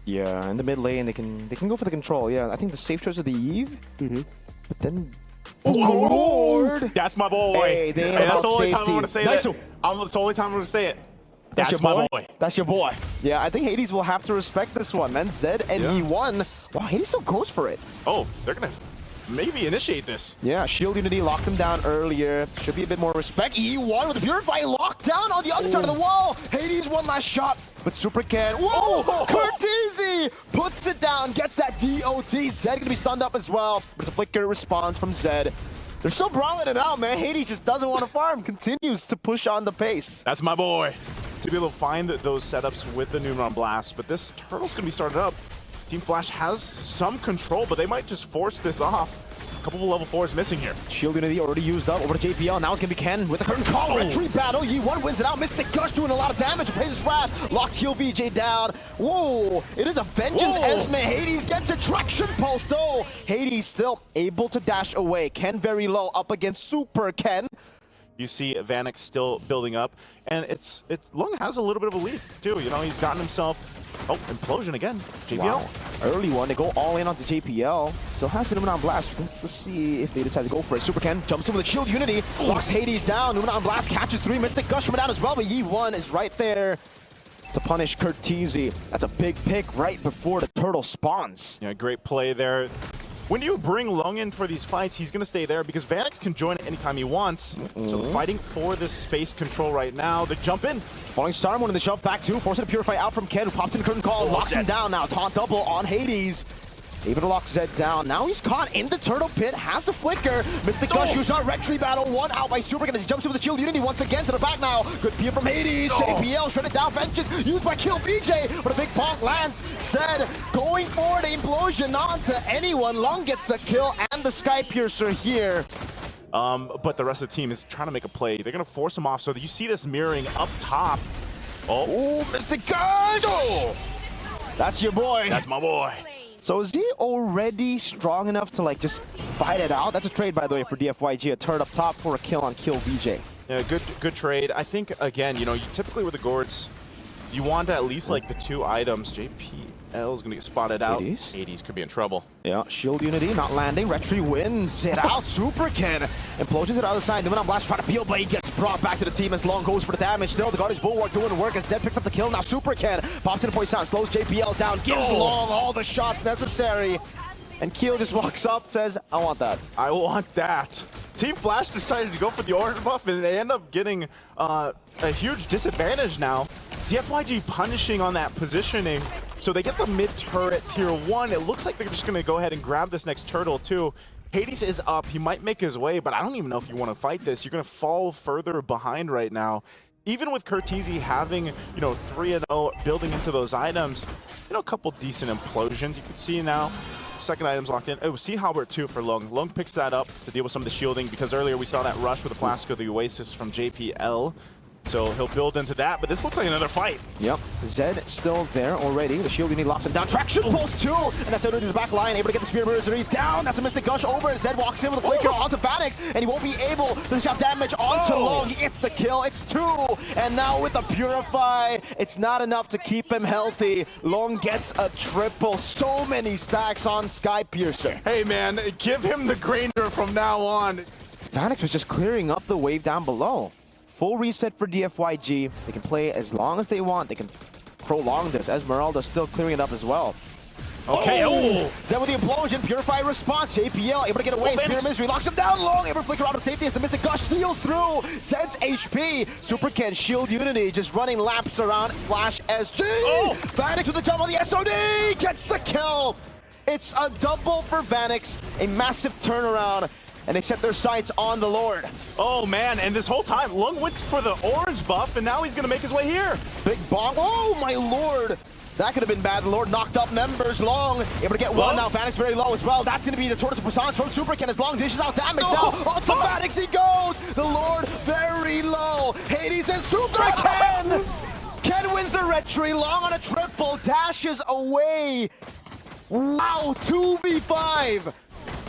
Yeah, in the mid lane, they can go for the control. Yeah, I think the safe choice would be Eve. But then, oh Lord! That's my boy. Hey, that's the only time I'm gonna say nice. that. That's the only time I'm gonna say it. That's my boy. That's your boy. Yeah, I think Hades will have to respect this one, man. Zed and E1. Wow, Hades still goes for it. Oh, they're gonna maybe initiate this. Yeah, Shield Unity locked him down earlier. Should be a bit more respect. E1 with the Purify locked down on the other side of the wall. Hades one last shot, but Super can. Whoa! Curtizi puts it down, gets that DOT. Zed gonna be stunned up as well. But it's a flicker response from Zed. They're still brawling it out, man. Hades just doesn't want to farm. Continues to push on the pace. That's my boy. To be able to find those setups with the Noon Blast, but this turtle's gonna be started up. Team Flash has some control, but they might just force this off. A couple of level 4s missing here. Shield Unity already used up over to JPL. Now it's gonna be Ken with the curtain call. Retreat battle. Yi1 wins it out. Mystic Gush doing a lot of damage. Pays his wrath. Locks heal VJ down. Whoa! It is a vengeance. Esme Hades gets a traction pulse though. Hades still able to dash away. Ken very low up against Super Ken. You see Vanek still building up, and Lung has a little bit of a lead too. You know, he's gotten himself. Oh, implosion again. JPL. Wow. Early one, they go all in onto JPL. Still has the Numenon Blast. Let's see if they decide to go for it. Super Ken jumps in with a Shield Unity, locks Hades down. Numenon Blast catches 3. Mystic Gush coming down as well, but Yi1 is right there to punish Curtizi. That's a big pick right before the turtle spawns. Yeah, great play there. When you bring Lung in for these fights, he's going to stay there because Vanex can join anytime he wants. So they're fighting for this space control right now. They jump in. Falling Star, one in the shove back two, forcing a Purify out from Ken, who pops in the curtain call, locks him down now. Taunt double on Hades. Able to lock Zed down. Now he's caught in the turtle pit, has the flicker. Mystic Gush uses our red tree battle. One out by Super Ken as he jumps in with the Shield Unity once again to the back now. Good peer from Hades. JPL shredded down. Vengeance used by Kill VJ, but a big bonk lands. Zed going for the implosion onto anyone. Lung gets a kill and the Sky Piercer here. But the rest of the team is trying to make a play. They're going to force him off. So you see this mirroring up top. Oh, Mystic Gush! That's your boy. That's my boy. So is he already strong enough to like just fight it out? That's a trade, by the way, for DFYG. A turret up top for a kill on Kill VJ. Yeah, good trade. I think, again, you know, you typically with the Gourds, you want at least like the 2 items. JPL is going to get spotted out. 80s could be in trouble. Yeah, Shield Unity not landing. Retry wins it out. Super Ken implosions to the other side. Numenon Blast trying to peel, but he gets brought back to the team as Long goes for the damage. Still, the Guardian's Bulwark doing the work as Zed picks up the kill. Now Super Ken pops in a poison, slows JPL down, gives Long all the shots necessary. And Keel just walks up, says, I want that. I want that. Team Flash decided to go for the orange buff, and they end up getting a huge disadvantage now. DFYG punishing on that positioning. So they get the mid-turret tier 1. It looks like they're just going to go ahead and grab this next turtle, too. Hades is up. He might make his way, but I don't even know if you want to fight this. You're going to fall further behind right now. Even with Curtizi having, you know, 3-0 building into those items, you know, a couple decent implosions. You can see now, second item's locked in. Oh, Sea Halbert too for Lung. Lung picks that up to deal with some of the shielding because earlier we saw that rush with the Flask of the Oasis from JPL. So he'll build into that, but this looks like another fight. Yep, Zed still there already. The Shield Unity locks him down. Traction pulse too, and that's out into the back line, able to get the Spear Mercenary down. That's a Mystic Gush over. Zed walks in with a flicker onto Vanex, and he won't be able to shot damage onto Long. It's the kill, it's 2, and now with the Purify, it's not enough to keep him healthy. Long gets a triple. So many stacks on Sky Piercer. Hey man, give him the Granger from now on. Vanex was just clearing up the wave down below. Full reset for DFYG. They can play as long as they want. They can prolong this. Esmeralda still clearing it up as well. Okay, Zed with the implosion, Purify response. JPL able to get away. Spear Misery locks him down. Long able to flicker out of safety as the Mystic Gush steals through. Zed's HP. Super Ken Shield Unity just running laps around Flash SG. Vanex with the jump on the SOD gets the kill. It's a double for Vanex. A massive turnaround. And they set their sights on the Lord. Oh man, and this whole time, Lung went for the orange buff, and now he's gonna make his way here. Big bonk. Oh my Lord. That could have been bad. The Lord knocked up members. Long able to get one now. Vanex very low as well. That's gonna be the Tortoise of Puissance from Super Ken as Long dishes out damage now. Onto Vanex he goes. The Lord very low. Hades and Super Ken. Ken wins the retry. Long on a triple, dashes away. Wow, 2v5.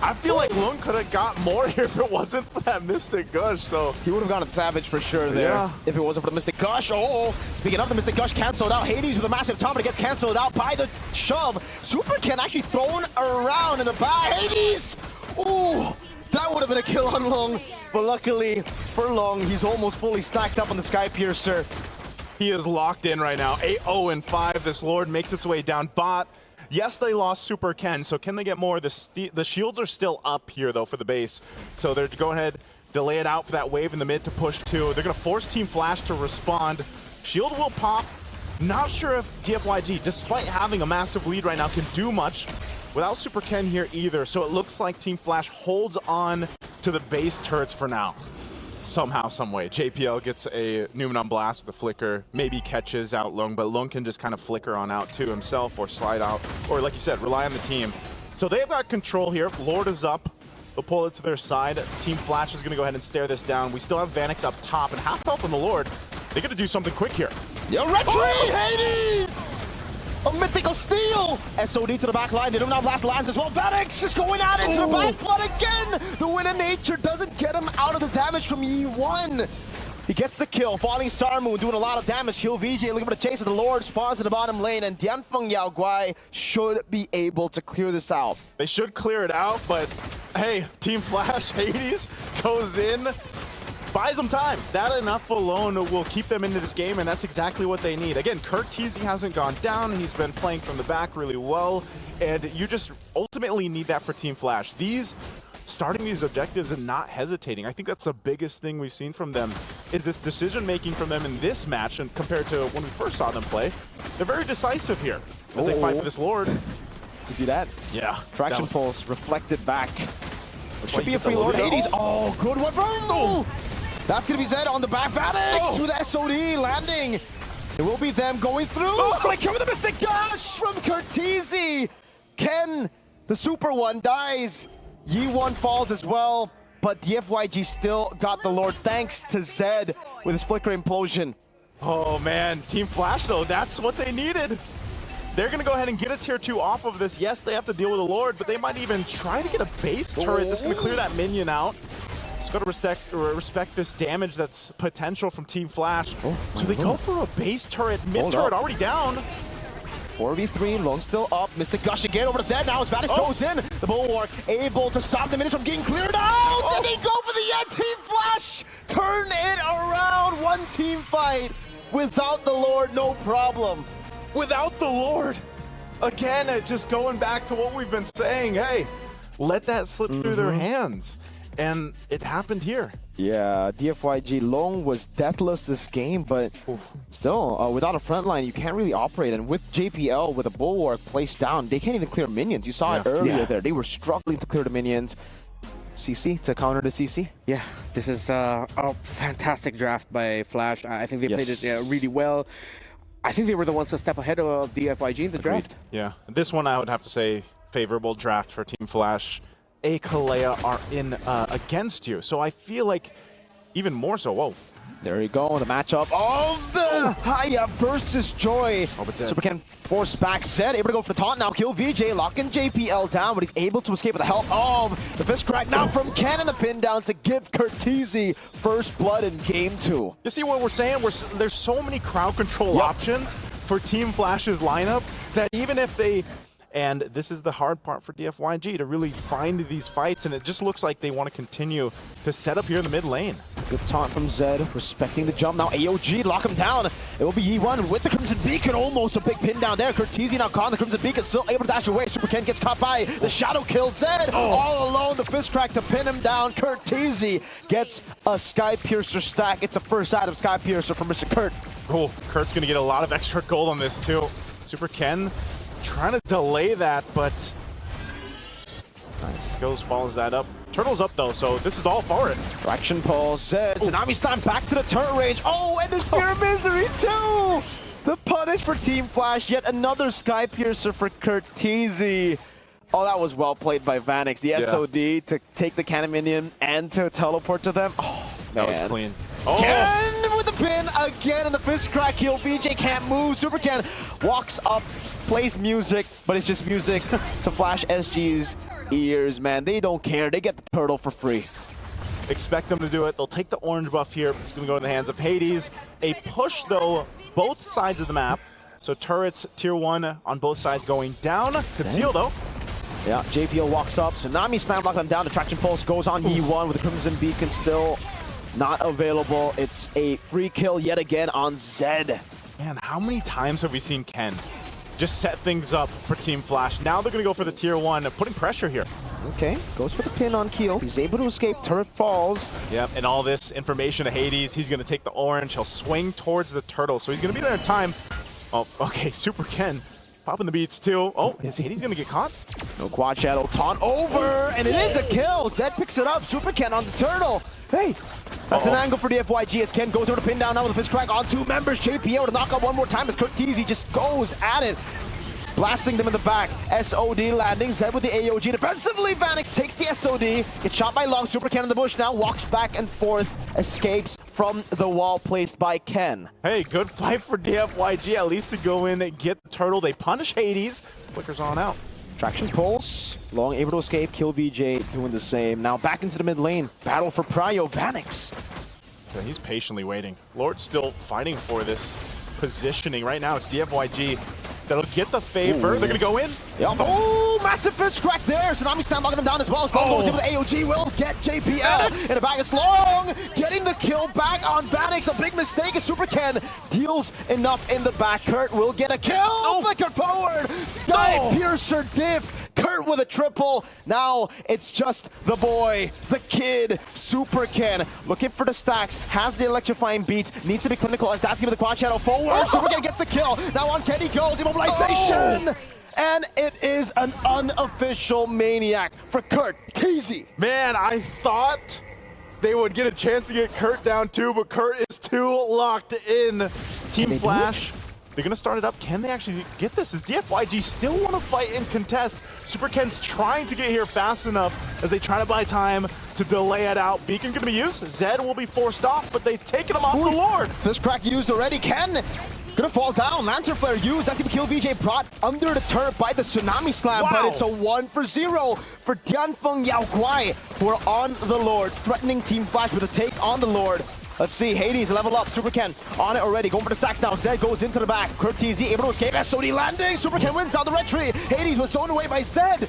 I feel like Lung could have got more here if it wasn't for that Mystic Gush, so... He would have gone at Savage for sure there, if it wasn't for the Mystic Gush. Oh, speaking of the Mystic Gush canceled out, Hades with a massive time, but it gets canceled out by the shove. Super Ken actually thrown around in the back. Hades! Ooh, that would have been a kill on Lung, but luckily for Lung, he's almost fully stacked up on the Sky Piercer. He is locked in right now. 8-0-5, this Lord makes its way down bot. Yes, they lost Super Ken, so can they get more? The shields are still up here, though, for the base. So they're go ahead, delay it out for that wave in the mid to push 2. They're going to force Team Flash to respond. Shield will pop. Not sure if DFYG, despite having a massive lead right now, can do much without Super Ken here either. So it looks like Team Flash holds on to the base turrets for now. Somehow, some way. JPL gets a Numenon Blast with a flicker, maybe catches out Lung, but Lung can just kind of flicker on out to himself or slide out, or like you said, rely on the team. So they've got control here. Lord is up. They'll pull it to their side. Team Flash is going to go ahead and stare this down. We still have Vanix up top, and half health on the Lord. They're going to do something quick here. Yo, retreat, Hades! A mythical steal! SOD to the back line. They don't have last lines as well. Vanix is going out into the back, but again, the Wind of Nature doesn't get him out of the damage from E1. He gets the kill. Falling Star Moon doing a lot of damage. Heal VJ looking for the chase of the Lord. Spawns in the bottom lane, and DianFengYaoGuai should be able to clear this out. They should clear it out, but hey, Team Flash, Hades goes in. Buys them time. That enough alone will keep them into this game, and that's exactly what they need. Again, Curteezy hasn't gone down. He's been playing from the back really well, and you just ultimately need that for Team Flash. Starting these objectives and not hesitating. I think that's the biggest thing we've seen from them, is this decision-making from them in this match, and compared to when we first saw them play, they're very decisive here as they fight for this Lord. You see that? Yeah. Traction pulse reflected back. Should be a free Lord. Lord. Hades. Oh, good one. Oh. That's going to be Zed on the back. Vanix with SOD landing. It will be them going through. Flicker with the Mystic Gush from Curteezy. Ken, the super one, dies. Yi1 falls as well, but DFYG still got the Lord thanks to Zed with his Flicker Implosion. Oh man, Team Flash though, that's what they needed. They're going to go ahead and get a tier 2 off of this. Yes, they have to deal with the Lord, but they might even try to get a base turret that's going to clear that minion out. Just got to respect this damage that's potential from Team Flash. So they go for a base turret, mid turret already down. 4v3, Lung still up. Mystic Gush again over to Zed. Now as Vanix goes in. The Bulwark able to stop the minions from getting cleared out. And they go for the end. Team Flash turn it around. One team fight without the Lord, no problem. Without the Lord. Again, just going back to what we've been saying. Hey, let that slip through their hands. And it happened here. Yeah, DFYG Long was deathless this game, but still, without a front line, you can't really operate. And with JPL, with a Bulwark placed down, they can't even clear minions. You saw it earlier there. They were struggling to clear the minions. CC to counter the CC. Yeah, this is a fantastic draft by Flash. I think they played it really well. I think they were the ones to step ahead of DFYG in the draft. Yeah, this one I would have to say favorable draft for Team Flash. A Kalea are in against you, so I feel like even more so. Whoa. There you go, the matchup of the Haya versus Joy. Super Ken forced back. Zed able to go for the taunt now. Kill VJ, locking JPL down, but he's able to escape with the help of the fist crack now from Ken and the pin down to give Curteezy first blood in game 2. You see what we're saying? There's so many crowd control options for Team Flash's lineup that even if they... And this is the hard part for DFYG, to really find these fights, and it just looks like they want to continue to set up here in the mid lane. Good taunt from Zed, respecting the jump now. AOG, lock him down. It will be E1 with the Crimson Beacon, almost a big pin down there. Curteezy now caught on the Crimson Beacon, still able to dash away. Super Ken gets caught by the Shadow kill. Zed all alone, the fist crack to pin him down. Curteezy gets a Sky Piercer stack. It's a first item Sky Piercer from Mr. Kurt. Cool, Kurt's going to get a lot of extra gold on this too. Super Ken trying to delay that, but goes, follows that up. Turtle's up though, so this is all for it. Traction pulse, Zed. Tsunami Slam back to the turret range. Oh, and the Spear of Misery too! The punish for Team Flash, yet another Sky Piercer for Curteezy. Oh, that was well played by Vanix. The SOD to take the cannon minion and to teleport to them. Oh, that was clean. Ken with the pin again, and the fist crack kill. VJ can't move. Super Ken walks up, plays music, but it's just music to Flash SG's ears, man. They don't care. They get the turtle for free. Expect them to do it. They'll take the orange buff here. It's going to go in the hands of Hades. A push, though, both sides of the map. So turrets, tier 1 on both sides going down. Conceal, though. Yeah, JPL walks up. Tsunami Slam locked them down. The traction pulse goes on E1 with the Crimson Beacon still not available. It's a free kill yet again on Zed. Man, how many times have we seen Ken just set things up for Team Flash? Now they're going to go for the tier 1, putting pressure here. Okay, goes for the pin on Keo. He's able to escape. Turret falls. Yep, and all this information to Hades. He's going to take the orange. He'll swing towards the turtle, so he's going to be there in time. Oh, okay, Super Ken popping the beats too. Oh, is Hades going to get caught? No quad shadow. Taunt over, and it is a kill. Zed picks it up. Super Ken on the turtle. Hey, that's an angle for the FYG as Ken goes over to pin down now with a fist crack on 2 members. JPO to knock out one more time as Curteezy just goes at it. Blasting them in the back. SOD landing. Zed with the AOG. Defensively, Vanix takes the SOD. Gets shot by Long. Super Ken in the bush now. Walks back and forth. Escapes from the wall placed by Ken. Hey, good fight for DFYG. At least to go in and get the turtle. They punish Hades. Flickers on out. Traction pulse. Long able to escape. Kill VJ doing the same. Now back into the mid lane. Battle for Prio. Vanix. So he's patiently waiting. Lord's still fighting for this positioning. Right now, it's DFYG that'll get the favor. They're gonna go in. Yep. Oh, massive fist crack there. Tsunami Slam knocking him down as well. Long goes in with the AOG. Will get JPL. In the back, it's Long getting the kill back on Vanix. A big mistake as Super Ken deals enough in the back. Kurt will get a kill. Flicker forward. Sky Piercer diff. Kurt with a triple. Now it's just the boy, the kid, Super Ken. Looking for the stacks. Has the electrifying beat. Needs to be clinical as that's giving the quad shadow forward. Super Ken gets the kill. Now on Ken he goes. Immobilization. And it is an unofficial maniac for Kurt Teasy. Man, I thought they would get a chance to get Kurt down too, but Kurt is too locked in. Team Flash, they're gonna start it up. Can they actually get this? Does DFYG still want to fight and contest? Super Ken's trying to get here fast enough as they try to buy time to delay it out. Beacon gonna be used. Zed will be forced off, but they've taken him off the Lord. Fist crack used already. Ken gonna fall down. Lantern Flare used. That's gonna kill VJ. Brought under the turret by the Tsunami Slam, but it's a 1-for-0 for DianFengYaoGuai, who are on the Lord, threatening Team Flash with a take on the Lord. Let's see, Hades level up. Super Ken on it already. Going for the stacks now. Zed goes into the back. Curteezy able to escape. SOD landing. Super Ken wins out the red tree. Hades was zoned away by Zed.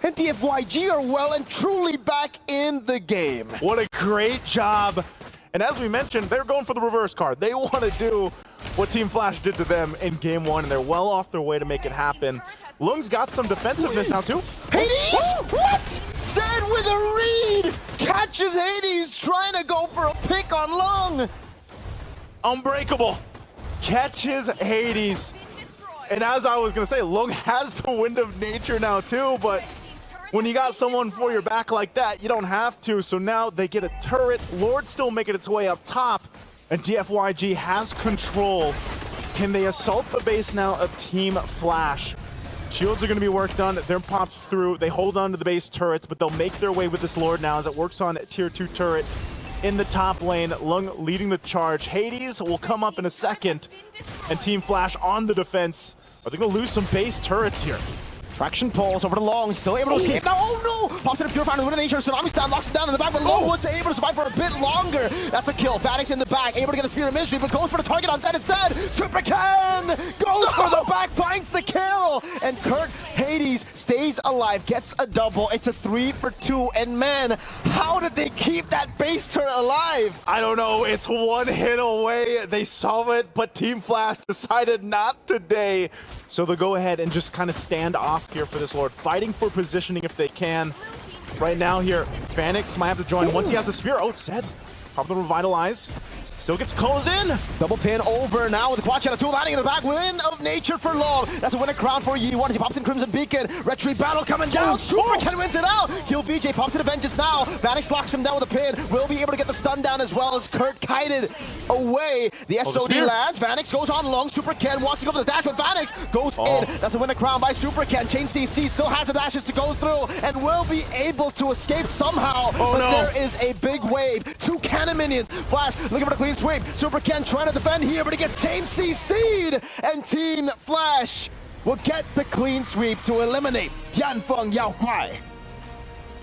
And DFYG are well and truly back in the game. What a great job. And as we mentioned, they're going for the reverse card. They want to do what Team Flash did to them in game 1, and they're well off their way to make it happen. Lung's got some defensiveness now too. Hades? What? Zed with a read! Catches Hades trying to go for a pick on Lung. Unbreakable. Catches Hades. And as I was going to say, Lung has the wind of nature now too, but when you got someone for your back like that, you don't have to. So now they get a turret. Lord still making its way up top, and DFYG has control. Can they assault the base now of Team Flash? Shields are going to be worked on. They're popped through. They hold on to the base turrets, but they'll make their way with this Lord now as it works on tier 2 turret in the top lane. Lung leading the charge. Hades will come up in a second, and Team Flash on the defense. Are they going to lose some base turrets here? Traction pulls over to Long, still able to escape now. Oh no! Pops in a Purifier in the winner nature. Tsunami Slam locks him down in the back, but Long was able to survive for a bit longer. That's a kill. Vanix in the back, able to get a Spear of Mystery, but goes for the target on Zed instead. Super Ken goes for the back, finds the kill, and Kurt Hades stays alive, gets a double. It's a 3-for-2, and man, how did they keep that base turret alive? I don't know. It's one hit away. They saw it, but Team Flash decided not today. So they'll go ahead and just kind of stand off here for this Lord, fighting for positioning if they can. Right now here, Vanix might have to join once he has the spear. Oh, Zed, pop the Revitalize. Still gets closed in. Double pin over now with the quad shadow 2 landing in the back. Win of nature for Long. That's a winning crown for Yi1 as he pops in Crimson Beacon. Retreat battle coming down. Super Ken wins it out. Kill VJ, pops in Vengeance now. Vanix locks him down with a pin. Will be able to get the stun down as well as Kurt kited away. The SOD lands. Vanix goes on Long. Super Ken wants to go for the dash, but Vanix goes in. That's a winning crown by Super Ken. Chain CC still has the dashes to go through and will be able to escape somehow. There is a big wave. 2 cannon minions. Flash looking for the clean sweep. Super Ken trying to defend here, but he gets chain CC'd, and Team Flash will get the clean sweep to eliminate DianFengYaoGuai.